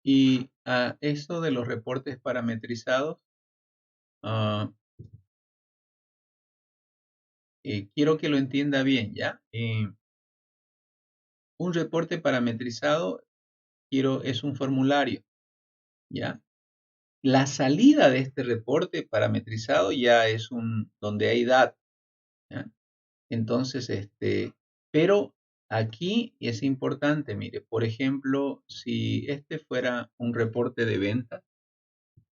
Y eso de los reportes parametrizados, ah, quiero que lo entienda bien, ¿ya? Un reporte parametrizado es un formulario, ¿ya? La salida de este reporte parametrizado ya es donde hay datos, ¿ya? Entonces, pero aquí es importante, mire, por ejemplo, si este fuera un reporte de venta,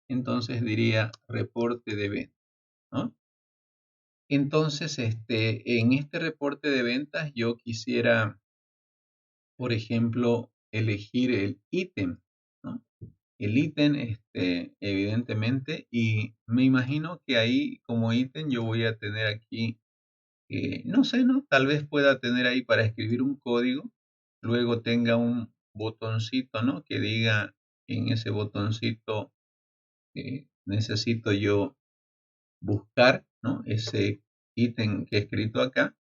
entonces diría reporte de venta, ¿no? Entonces, en este reporte de ventas yo quisiera, por ejemplo, elegir el ítem, ¿no? El ítem, evidentemente, y me imagino que ahí como ítem yo voy a tener aquí, no sé, ¿no? Tal vez pueda tener ahí para escribir un código, luego tenga un botoncito, ¿no? Que diga en ese botoncito, necesito yo buscar, ¿no? Ese ítem que he escrito acá.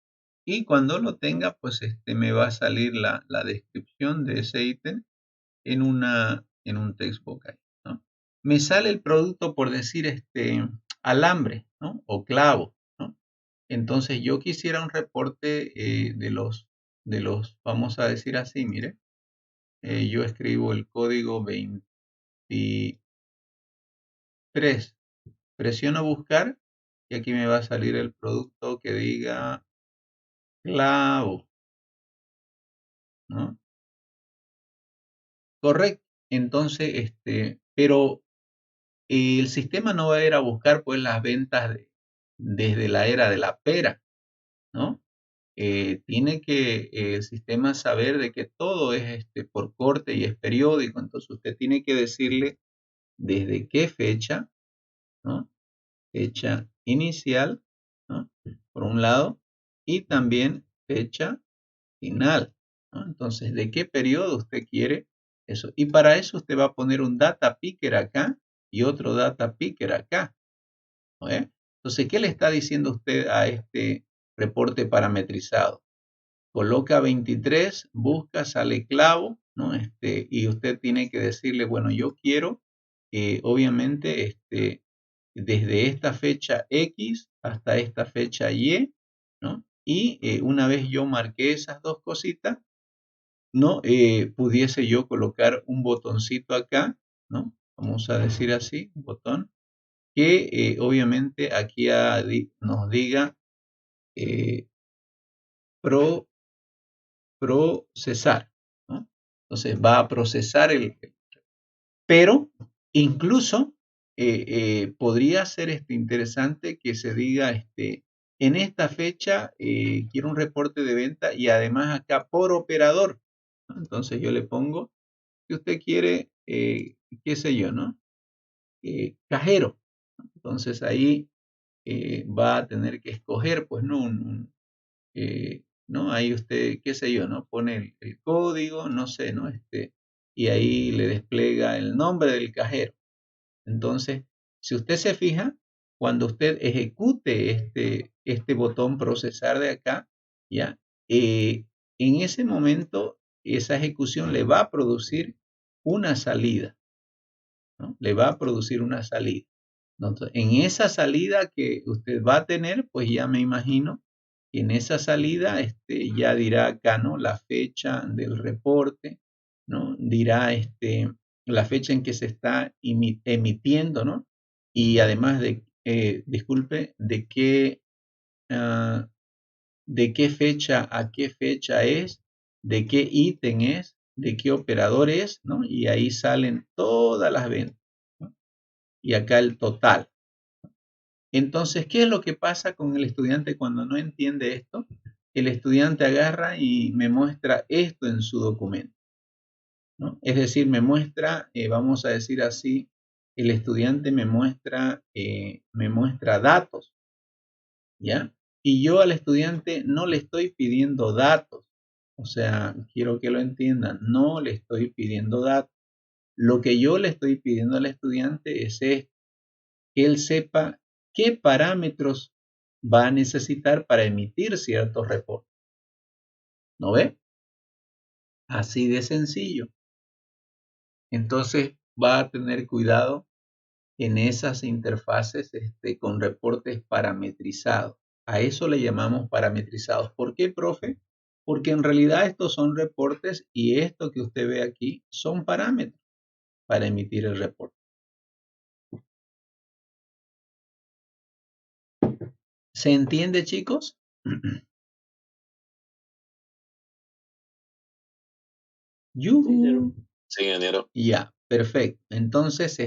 Y cuando lo tenga, pues me va a salir la descripción de ese ítem en un textbook ahí, ¿no? Me sale el producto por decir alambre, ¿no? O clavo, ¿no? Entonces yo quisiera un reporte vamos a decir así, mire, yo escribo el código 23, presiono buscar y aquí me va a salir el producto que diga clavo, ¿no? Correcto. Entonces, pero el sistema no va a ir a buscar pues las ventas desde la era de la pera, ¿no? Tiene que el sistema saber de que todo es por corte y es periódico, entonces usted tiene que decirle desde qué fecha, ¿no? Fecha inicial, ¿no? Por un lado, y también fecha final, ¿no? Entonces, ¿de qué periodo usted quiere eso? Y para eso usted va a poner un data picker acá y otro data picker acá, ¿no? Entonces, ¿qué le está diciendo usted a este reporte parametrizado? Coloca 23, busca, sale clavo, ¿no? Y usted tiene que decirle, bueno, yo quiero, obviamente, desde esta fecha X hasta esta fecha Y, ¿no? Y una vez yo marqué esas dos cositas, ¿no? Pudiese yo colocar un botoncito acá, ¿no? Vamos a decir así, un botón, que obviamente aquí nos diga eh, pro procesar, ¿no? Entonces va a procesar pero incluso podría ser interesante que se diga, en esta fecha quiero un reporte de venta y además acá por operador, ¿no? Entonces yo le pongo que usted quiere, qué sé yo, ¿no? Cajero. Entonces ahí va a tener que escoger, pues, ¿no? ¿No? Ahí usted, qué sé yo, ¿no? Pone el código, no sé, ¿no? Y ahí le despliega el nombre del cajero. Entonces, si usted se fija, cuando usted ejecute este botón procesar de acá, ¿ya? En ese momento, esa ejecución le va a producir una salida, ¿no? Le va a producir una salida. Entonces, en esa salida que usted va a tener, pues ya me imagino que en esa salida ya dirá acá, ¿no? La fecha del reporte, ¿no? Dirá la fecha en que se está emitiendo, ¿no? Y además disculpe, ah, de qué fecha a qué fecha es, de qué ítem es, de qué operador es, ¿no? Y ahí salen todas las ventas, ¿no? Y acá el total. Entonces, ¿qué es lo que pasa con el estudiante cuando no entiende esto? El estudiante agarra y me muestra esto en su documento, ¿no? Es decir, me muestra, vamos a decir así, el estudiante me muestra datos, ¿ya? Y yo al estudiante no le estoy pidiendo datos, o sea, quiero que lo entiendan, no le estoy pidiendo datos. Lo que yo le estoy pidiendo al estudiante es esto, que él sepa qué parámetros va a necesitar para emitir ciertos reportes. ¿No ve? Así de sencillo. Entonces va a tener cuidado en esas interfaces con reportes parametrizados. A eso le llamamos parametrizados. ¿Por qué, profe? Porque en realidad estos son reportes y esto que usted ve aquí son parámetros para emitir el reporte. ¿Se entiende, chicos? ¡Yujú! Sí, ingeniero. Ya, perfecto. Entonces,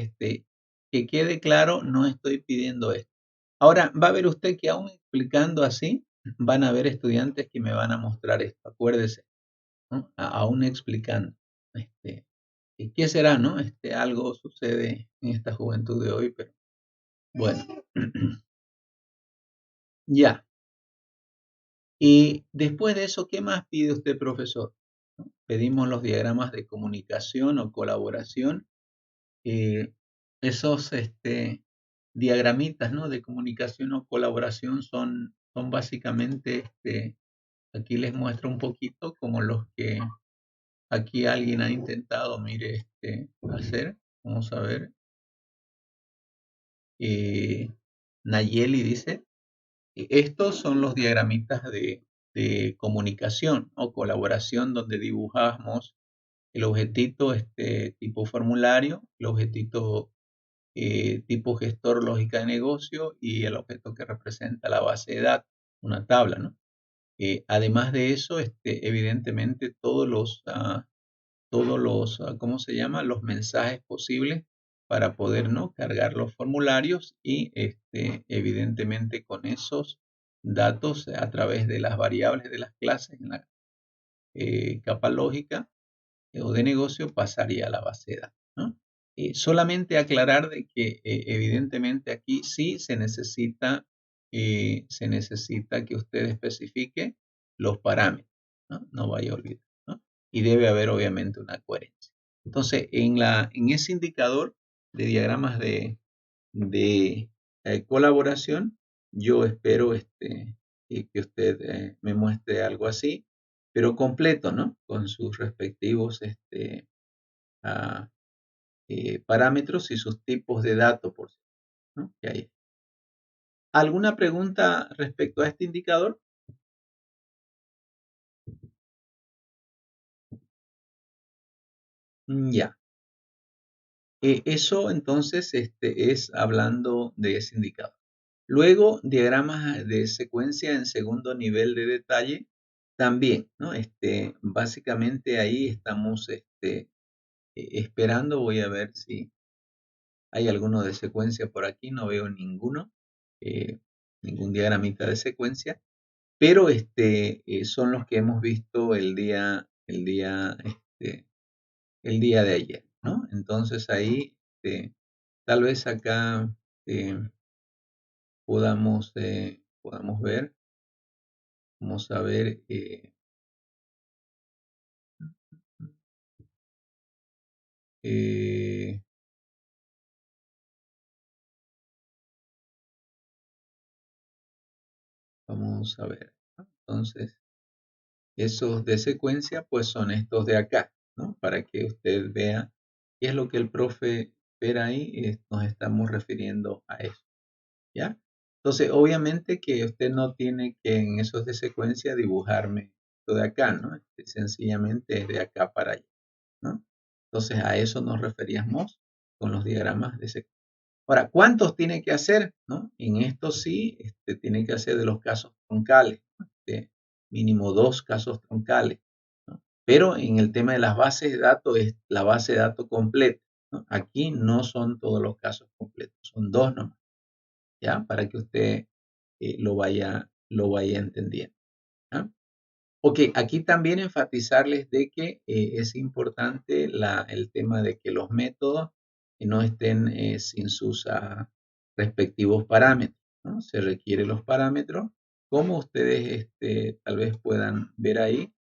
que quede claro, no estoy pidiendo esto. Ahora, va a ver usted que aún explicando así, van a haber estudiantes que me van a mostrar esto. Acuérdese, ¿no? Aún explicando. ¿Y qué será, no? Algo sucede en esta juventud de hoy, pero bueno. Ya. Y después de eso, ¿qué más pide usted, profesor? ¿No? Pedimos los diagramas de comunicación o colaboración. Esos diagramitas, ¿no? De comunicación o colaboración son básicamente, aquí les muestro un poquito como los que aquí alguien ha intentado, mire, hacer. Vamos a ver. Nayeli dice, estos son los diagramitas de comunicación o colaboración donde dibujamos el objetito tipo formulario, el objetito tipo gestor lógica de negocio y el objeto que representa la base de datos, una tabla, ¿no? Además de eso, evidentemente ¿cómo se llama? Los mensajes posibles para poder, ¿no? Cargar los formularios y evidentemente con esos datos a través de las variables de las clases en la capa lógica o de negocio pasaría a la base de datos, ¿no? Solamente aclarar de que evidentemente aquí sí se necesita que usted especifique los parámetros, ¿no? No vaya a olvidar, ¿no? Y debe haber obviamente una coherencia. Entonces, en ese indicador de diagramas de colaboración, yo espero que usted me muestre algo así, pero completo, ¿no? Con sus respectivos ah, parámetros y sus tipos de datos, por cierto, ¿no? Que hay. ¿Alguna pregunta respecto a este indicador? Ya. Eso entonces es hablando de ese indicador. Luego, diagramas de secuencia en segundo nivel de detalle, también, ¿no? Básicamente ahí estamos esperando, voy a ver si hay alguno de secuencia por aquí, no veo ninguno, eh, ningún diagramita de secuencia, pero son los que hemos visto el día de ayer, ¿no? Entonces ahí, tal vez acá eh, podamos ver, vamos a ver, eh, vamos a ver, ¿no? Entonces, esos de secuencia, pues son estos de acá, ¿no? Para que usted vea qué es lo que el profe espera ahí, nos estamos refiriendo a eso, ¿ya? Entonces, obviamente que usted no tiene que en esos de secuencia dibujarme esto de acá, ¿no? Sencillamente es de acá para allá, ¿no? Entonces, a eso nos referíamos con los diagramas de secuencia. Ahora, ¿cuántos tiene que hacer? ¿No? En esto sí, tiene que hacer de los casos troncales, ¿no? Mínimo 2 casos troncales, ¿no? Pero en el tema de las bases de datos es la base de datos completa, ¿no? Aquí no son todos los casos completos, son 2 nomás, ¿ya? Para que usted lo vaya entendiendo, ¿ya? Ok, aquí también enfatizarles de que es importante el tema de que los métodos no estén sin sus respectivos parámetros, ¿no? Se requieren los parámetros, como ustedes tal vez puedan ver ahí,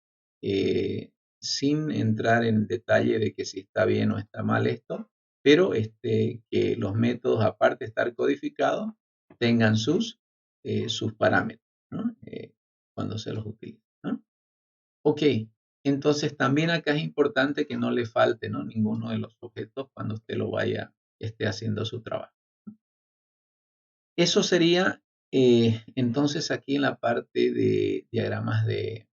sin entrar en detalle de que si está bien o está mal esto, pero que los métodos, aparte de estar codificados, tengan sus parámetros, ¿no? Cuando se los utiliza, ¿no? Ok, Entonces también acá es importante que no le falte, ¿no?, ninguno de los objetos cuando usted lo vaya, esté haciendo su trabajo. Eso sería entonces aquí en la parte de diagramas de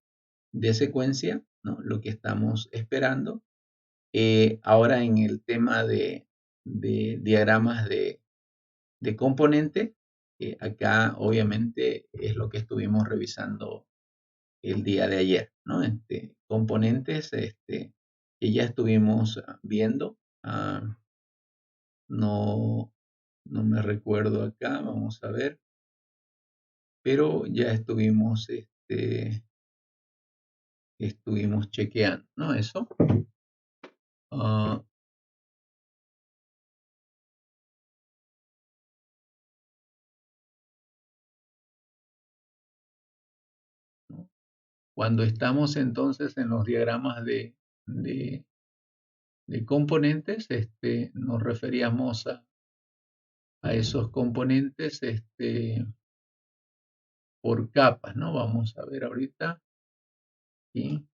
secuencia, ¿no?, lo que estamos esperando. Ahora en el tema de diagramas de componente, acá obviamente es lo que estuvimos revisando el día de ayer, ¿no? Componentes que ya estuvimos viendo. No, no me recuerdo acá, vamos a ver, pero ya estuvimos chequeando, ¿no? Eso. Ah, ¿no? Cuando estamos entonces en los diagramas de, de componentes, nos referíamos a esos componentes por capas, ¿no? Vamos a ver ahorita. ¿Sí?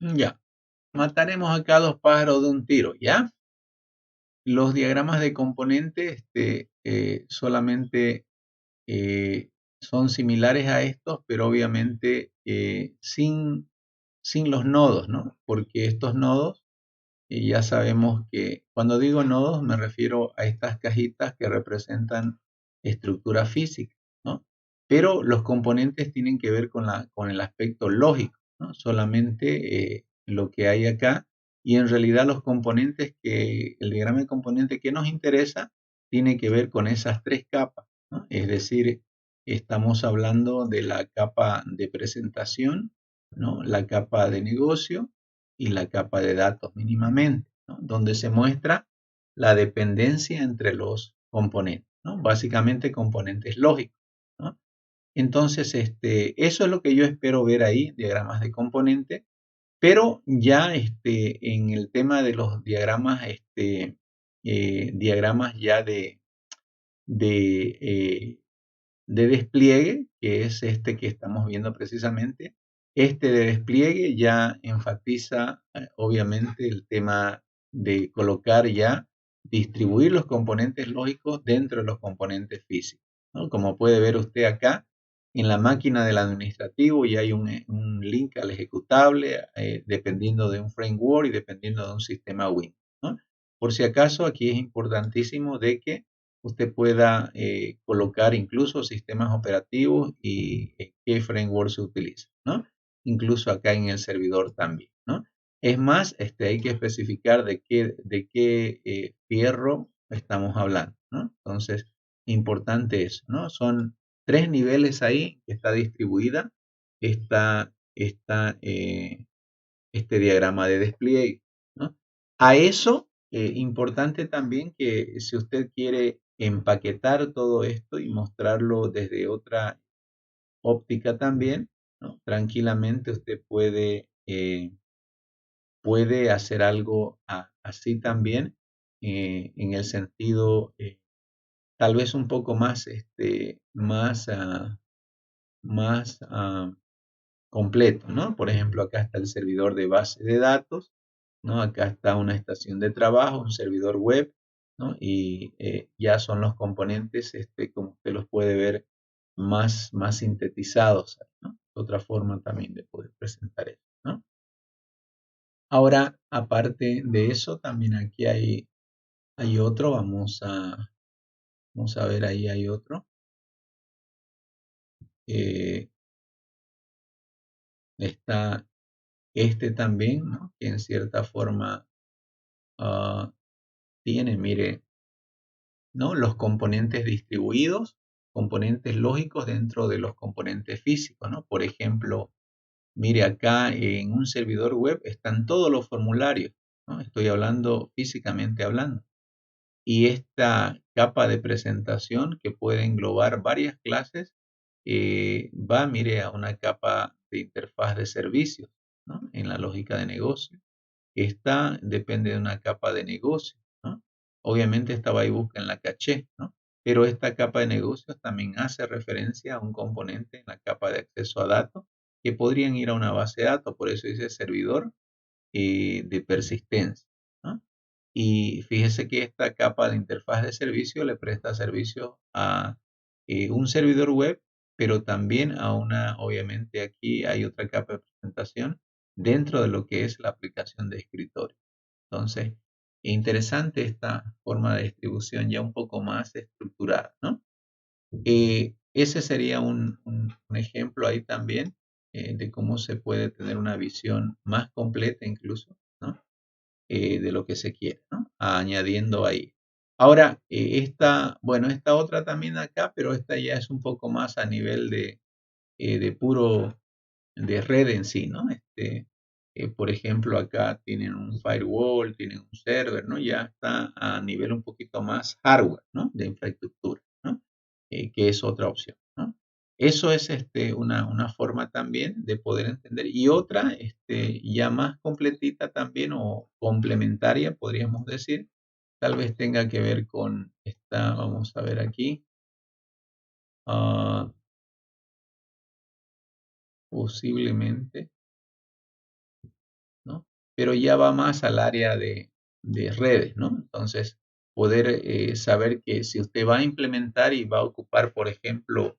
Ya, mataremos acá dos pájaros de un tiro, ¿ya? Los diagramas de componente solamente son similares a estos, pero obviamente sin los nodos, ¿no? Porque estos nodos, ya sabemos que cuando digo nodos me refiero a estas cajitas que representan estructura física, ¿no? Pero los componentes tienen que ver con el aspecto lógico, ¿no? Solamente lo que hay acá, y en realidad los componentes el diagrama de componente que nos interesa tiene que ver con esas tres capas, ¿no? Es decir, estamos hablando de la capa de presentación, ¿no?, la capa de negocio y la capa de datos mínimamente, ¿no?, donde se muestra la dependencia entre los componentes, ¿no? Básicamente componentes lógicos, ¿no? Entonces, eso es lo que yo espero ver ahí, diagramas de componente, pero ya en el tema de los diagramas, diagramas ya de, eh, de despliegue, que es este que estamos viendo precisamente. Este de despliegue ya enfatiza obviamente el tema de colocar ya, distribuir los componentes lógicos dentro de los componentes físicos, ¿no? Como puede ver usted acá, en la máquina del administrativo ya hay un link al ejecutable dependiendo de un framework y dependiendo de un sistema Windows, ¿no? Por si acaso, aquí es importantísimo de que usted pueda colocar incluso sistemas operativos y qué framework se utiliza, ¿no? Incluso acá en el servidor también, ¿no? Es más, hay que especificar de qué fierro estamos hablando, ¿no? Entonces, importante eso, ¿no? Son tres niveles ahí que está distribuida este diagrama de despliegue, ¿no? A eso, importante también que si usted quiere empaquetar todo esto y mostrarlo desde otra óptica también, ¿no?, tranquilamente usted puede hacer algo así también, en el sentido tal vez un poco más más completo, ¿no? Por ejemplo, acá está el servidor de base de datos, ¿no? Acá está una estación de trabajo, un servidor web, ¿no? Y ya son los componentes, como usted los puede ver, más sintetizados, ¿no? Otra forma también de poder presentar eso, ¿no? Ahora, aparte de eso, también aquí hay otro, vamos a ver, ahí hay otro. Eh, está este también, ¿no? Que en cierta forma ah, tiene, mire, ¿no? Los componentes distribuidos, componentes lógicos dentro de los componentes físicos, ¿no? Por ejemplo, mire acá en un servidor web están todos los formularios, ¿no? Estoy hablando físicamente hablando. Y esta capa de presentación que puede englobar varias clases va, mire, a una capa de interfaz de servicios, ¿no? En la lógica de negocio. Esta depende de una capa de negocio, ¿no? Obviamente esta va y busca en la caché, ¿no? Pero esta capa de negocios también hace referencia a un componente en la capa de acceso a datos que podrían ir a una base de datos, por eso dice servidor de persistencia, ¿no? Y fíjese que esta capa de interfaz de servicio le presta servicio a un servidor web, pero también a obviamente aquí hay otra capa de presentación dentro de lo que es la aplicación de escritorio. Entonces, interesante esta forma de distribución ya un poco más estructurada, ¿no? Ese sería un ejemplo ahí también de cómo se puede tener una visión más completa incluso, ¿no? De lo que se quiere, ¿no? Añadiendo ahí. Ahora, bueno, esta otra también acá, pero esta ya es un poco más a nivel de puro de red en sí, ¿no? Por ejemplo, acá tienen un firewall, tienen un server, ¿no? Ya está a nivel un poquito más hardware, ¿no? De infraestructura, ¿no? Que es otra opción, ¿no? Eso es una forma también de poder entender. Y otra, ya más completita también o complementaria, podríamos decir, tal vez tenga que ver con esta, vamos a ver aquí, ah, posiblemente, ¿no? Pero ya va más al área de redes, ¿no? Entonces, poder saber que si usted va a implementar y va a ocupar, por ejemplo,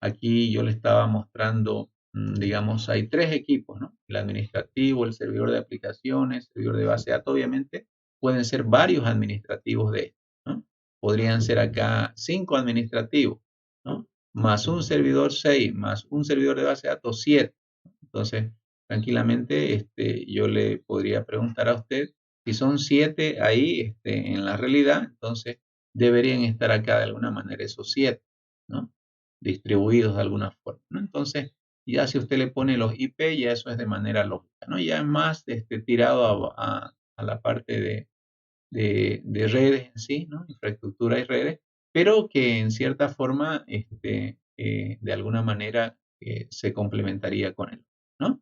aquí yo le estaba mostrando, digamos, hay tres equipos, ¿no? El administrativo, el servidor de aplicaciones, el servidor de base de datos, obviamente, pueden ser varios administrativos de esto, ¿no? Podrían ser acá 5 administrativos, ¿no? Más un servidor 6, más un servidor de base de datos 7. Entonces, tranquilamente, yo le podría preguntar a usted si son 7 ahí, en la realidad, entonces deberían estar acá de alguna manera esos 7, ¿no? Distribuidos de alguna forma, ¿no? Entonces, ya si usted le pone los IP, ya eso es de manera lógica, ¿no? Ya es más tirado a la parte de redes en sí, ¿no? Infraestructura y redes, pero que en cierta forma, de alguna manera, se complementaría con él, ¿no?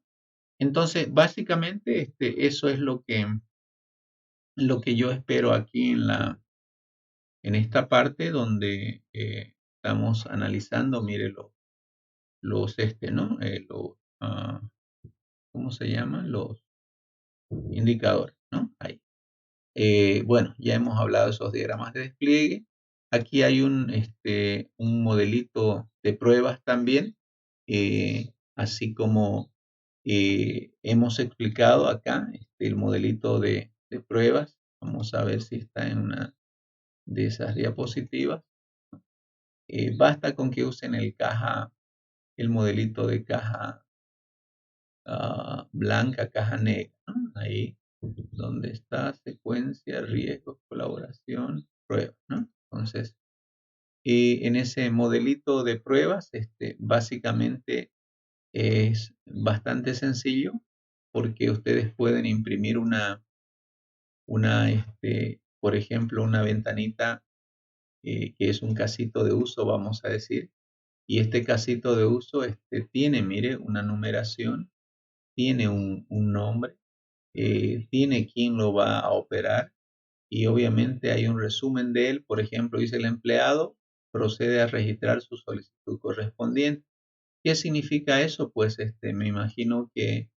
Entonces, básicamente, eso es lo que yo espero aquí en esta parte donde estamos analizando, mire, ¿no? ¿Cómo se llaman? Los indicadores, ¿no? Ahí. Bueno, ya hemos hablado de esos diagramas de despliegue. Aquí hay un modelito de pruebas también, así como hemos explicado acá el modelito de pruebas. Vamos a ver si está en una de esas diapositivas. Basta con que usen el modelito de caja blanca, caja negra, ¿no? Ahí donde está secuencia, riesgos, colaboración, pruebas, ¿no? Entonces, en ese modelito de pruebas, básicamente es bastante sencillo porque ustedes pueden imprimir por ejemplo, una ventanita que es un casito de uso, vamos a decir, y este casito de uso tiene, mire, una numeración, tiene un nombre, tiene quién lo va a operar y obviamente hay un resumen de él. Por ejemplo, dice el empleado procede a registrar su solicitud correspondiente. ¿Qué significa eso? Pues me imagino que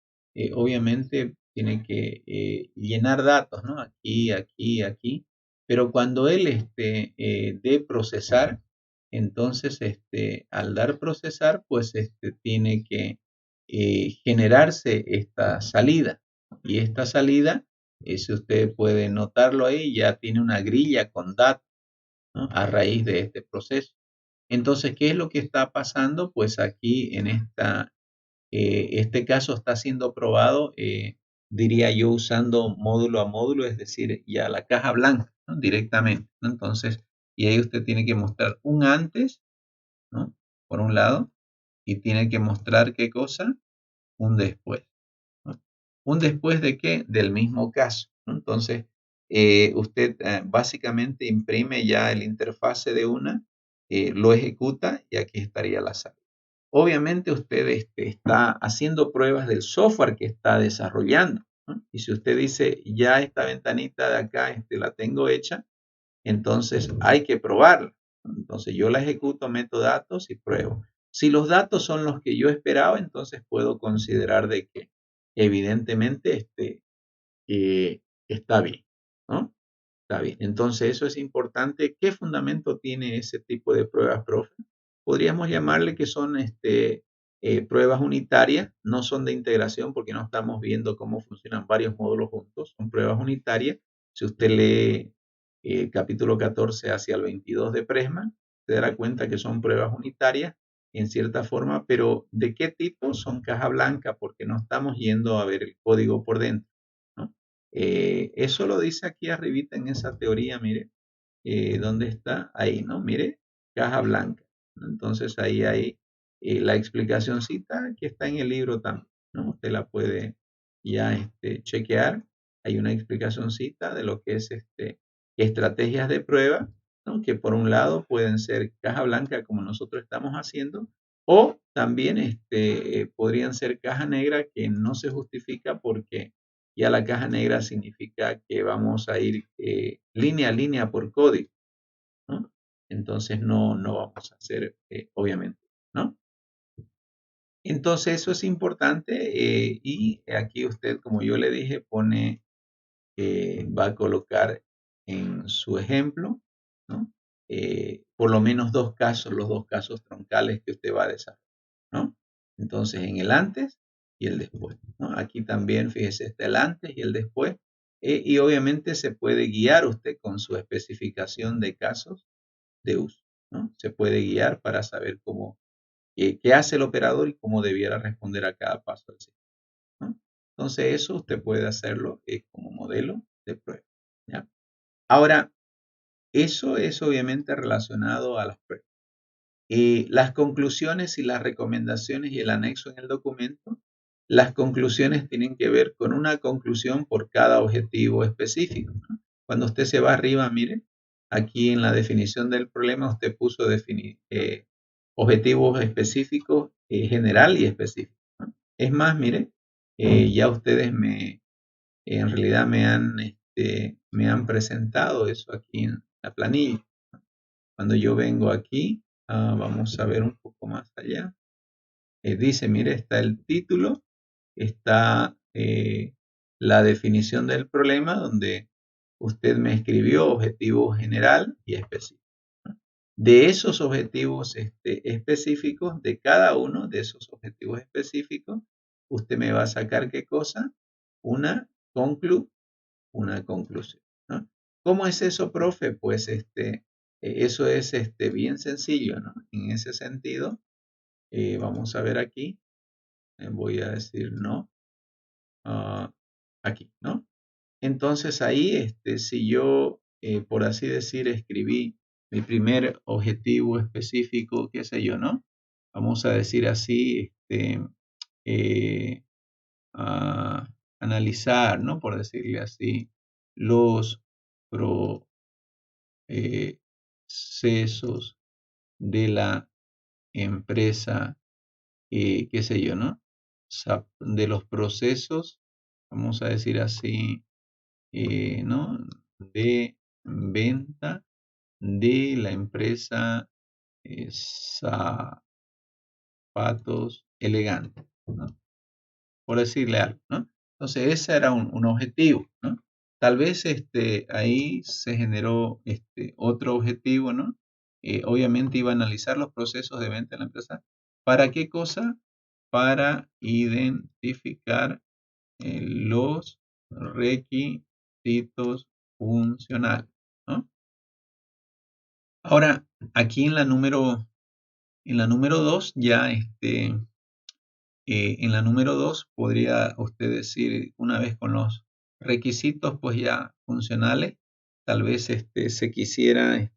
obviamente tiene que llenar datos, ¿no? Aquí, aquí, aquí. Pero cuando él dé procesar, entonces al dar procesar, pues tiene que generarse esta salida. Y esta salida, si usted puede notarlo ahí, ya tiene una grilla con datos, ¿no? A raíz de este proceso. Entonces, ¿qué es lo que está pasando? Pues aquí en este caso está siendo probado, diría yo, usando módulo a módulo, es decir, ya la caja blanca, ¿no? Directamente, ¿no? Entonces, y ahí usted tiene que mostrar un antes, ¿no? Por un lado, y tiene que mostrar qué cosa, un después, ¿no? ¿Un después de qué? Del mismo caso, ¿no? Entonces, usted básicamente imprime ya el interfase de una, lo ejecuta y aquí estaría la salida. Obviamente usted está haciendo pruebas del software que está desarrollando, ¿no? Y si usted dice, ya esta ventanita de acá la tengo hecha, entonces hay que probarla. Entonces yo la ejecuto, meto datos y pruebo. Si los datos son los que yo esperaba, entonces puedo considerar de que evidentemente está bien, ¿no? Está bien. Entonces eso es importante. ¿Qué fundamento tiene ese tipo de pruebas, profe? Podríamos llamarle que son pruebas unitarias, no son de integración porque no estamos viendo cómo funcionan varios módulos juntos, son pruebas unitarias. Si usted lee el capítulo 14 hacia el 22 de Presma, se dará cuenta que son pruebas unitarias en cierta forma, pero ¿de qué tipo? Son caja blanca porque no estamos yendo a ver el código por dentro, ¿no? Eso lo dice aquí arribita en esa teoría, mire, ¿dónde está? Ahí, ¿no? Mire, caja blanca, ¿no? Entonces ahí hay la explicacióncita que está en el libro también, ¿no? Usted la puede ya chequear. Hay una explicacióncita de lo que es estrategias de prueba, ¿no? Que por un lado pueden ser caja blanca como nosotros estamos haciendo, o también podrían ser caja negra que no se justifica porque ya la caja negra significa que vamos a ir línea a línea por código, ¿no? Entonces no vamos a hacer, obviamente, ¿no? Entonces eso es importante y aquí usted, como yo le dije, va a colocar en su ejemplo, ¿no? Por lo menos dos casos, los dos casos troncales que usted va a desarrollar, ¿no? Entonces, en el antes y el después, ¿no? Aquí también, fíjese, está el antes y el después, y obviamente se puede guiar usted con su especificación de casos de uso, ¿no? Se puede guiar para saber qué hace el operador y cómo debiera responder a cada paso del sistema, ¿no? Entonces, eso usted puede hacerlo como modelo de prueba, ¿ya? Ahora, eso es obviamente relacionado a las pruebas. Las conclusiones y las recomendaciones y el anexo en el documento, las conclusiones tienen que ver con una conclusión por cada objetivo específico, ¿no? Cuando usted se va arriba, mire, aquí en la definición del problema usted puso objetivos específicos, general y específico, ¿no? Es más, mire, ya ustedes en realidad me han presentado eso aquí en la planilla. Cuando yo vengo aquí, vamos a ver un poco más allá. Dice, mire, está el título, está la definición del problema, donde usted me escribió objetivo general y específico, ¿no? De esos objetivos específicos, de cada uno de esos objetivos específicos, usted me va a sacar qué cosa? Una una conclusión, ¿no? ¿Cómo es eso, profe? Pues eso es bien sencillo, ¿no? En ese sentido, vamos a ver aquí, voy a decir no, ah, aquí, ¿no? Entonces ahí, si yo, por así decir, escribí mi primer objetivo específico, qué sé yo, ¿no? Vamos a decir así, eh, a analizar, ¿no? Por decirle así, los procesos de la empresa, qué sé yo, ¿no? De los procesos, vamos a decir así, ¿no? De venta de la empresa zapatos elegantes, ¿no? Por decirle algo, ¿no? Entonces ese era un objetivo, ¿no? Tal vez ahí se generó otro objetivo, ¿no? Obviamente iba a analizar los procesos de venta de la empresa. ¿Para qué cosa? Para identificar los requisitos funcionales, ¿no? Ahora, aquí en la número 2, ya en la número 2 podría usted decir, una vez con los requisitos pues ya funcionales, tal vez se quisiera,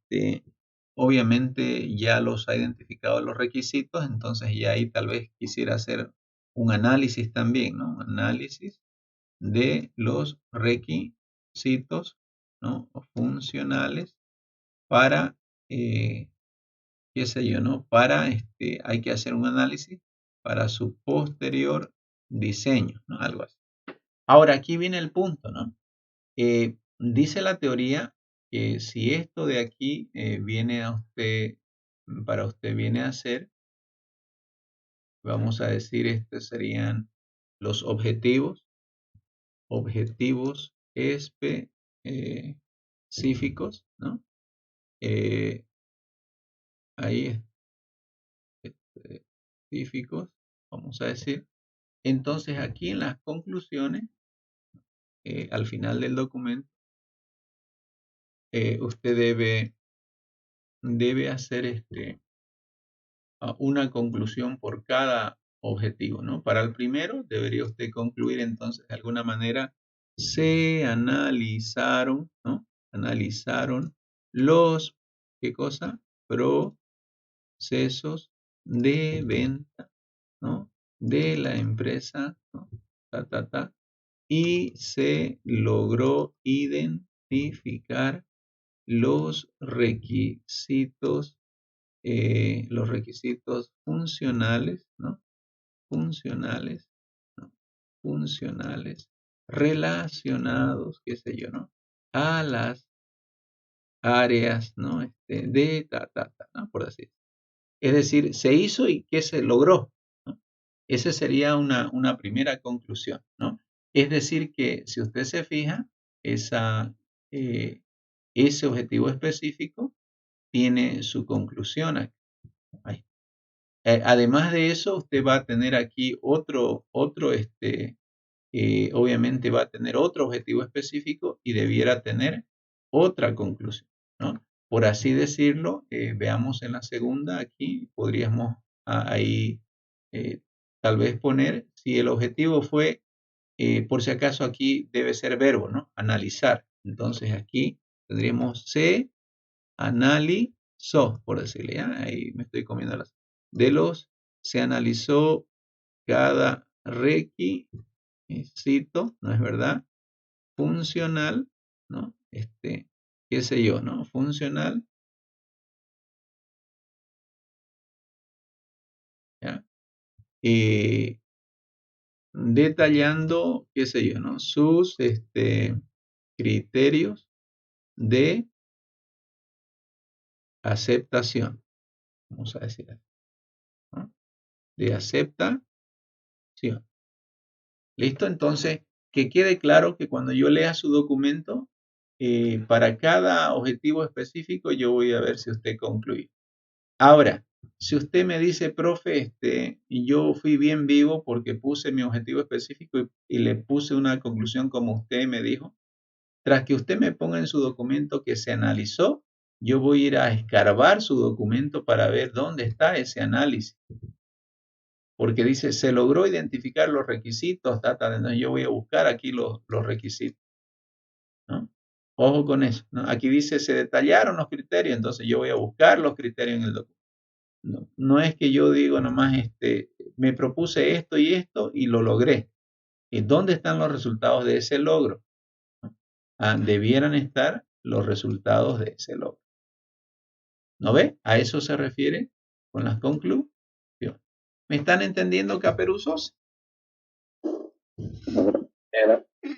obviamente ya los ha identificado los requisitos, entonces ya ahí tal vez quisiera hacer un análisis también, ¿no? Un análisis de los requisitos, ¿no? Funcionales para, qué sé yo, ¿no? Para, hay que hacer un análisis para su posterior diseño, ¿no? Algo así. Ahora, aquí viene el punto, ¿no? Dice la teoría que si esto de aquí viene a usted, para usted viene a ser, vamos a decir, estos serían los objetivos específicos, ¿no? Ahí específicos, vamos a decir. Entonces aquí en las conclusiones, al final del documento, usted debe hacer una conclusión por cada objetivo, ¿no? Para el primero debería usted concluir entonces de alguna manera se analizaron, ¿no? Analizaron los, ¿qué cosa? Procesos de venta, ¿no? De la empresa, ¿no? Y se logró identificar los requisitos funcionales, ¿no? Funcionales, ¿no? Funcionales relacionados, qué sé yo, ¿no? A las áreas, ¿no? De ¿no? Por decir. Es decir, se hizo y qué se logró, ¿no? Esa sería una primera conclusión, ¿no? Es decir, que si usted se fija, eh, ese objetivo específico tiene su conclusión aquí. Además de eso, usted va a tener aquí obviamente va a tener otro objetivo específico y debiera tener otra conclusión, ¿no? Por así decirlo, veamos en la segunda, aquí podríamos ahí tal vez poner, si el objetivo fue, por si acaso aquí debe ser verbo, ¿no? Analizar. Entonces aquí tendríamos se analizó, por decirle, ¿ya? Ahí me estoy comiendo las. Se analizó cada requisito, ¿no es verdad? Funcional, ¿no? Qué sé yo, ¿no? Funcional, ¿ya? Detallando, qué sé yo, ¿no? Sus criterios de aceptación, vamos a decir así, ¿no? De aceptación. ¿Listo? Entonces, que quede claro que cuando yo lea su documento, para cada objetivo específico, yo voy a ver si usted concluye. Ahora, si usted me dice, profe, yo fui bien vivo porque puse mi objetivo específico y le puse una conclusión como usted me dijo, tras que usted me ponga en su documento que se analizó, yo voy a ir a escarbar su documento para ver dónde está ese análisis. Porque dice, se logró identificar los requisitos, entonces yo voy a buscar aquí los requisitos, ¿no? Ojo con eso, ¿no? Aquí dice, se detallaron los criterios, entonces yo voy a buscar los criterios en el documento. No es que yo digo nomás, me propuse esto y lo logré. ¿Dónde están los resultados de ese logro? Debieran estar los resultados de ese logro. ¿No ve? A eso se refiere con las conclusiones. ¿Me están entendiendo, caperuzos?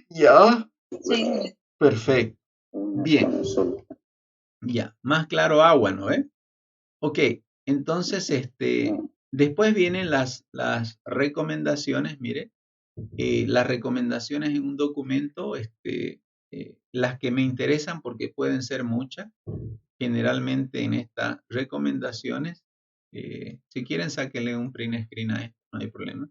¿Ya? Sí. Perfecto. Bien. Ya, más claro agua, ¿no ve? Ok, entonces, Después vienen las recomendaciones, mire, las recomendaciones en un documento, las que me interesan porque pueden ser muchas. Generalmente en estas recomendaciones, si quieren sáquenle un print screen a esto, no hay problema.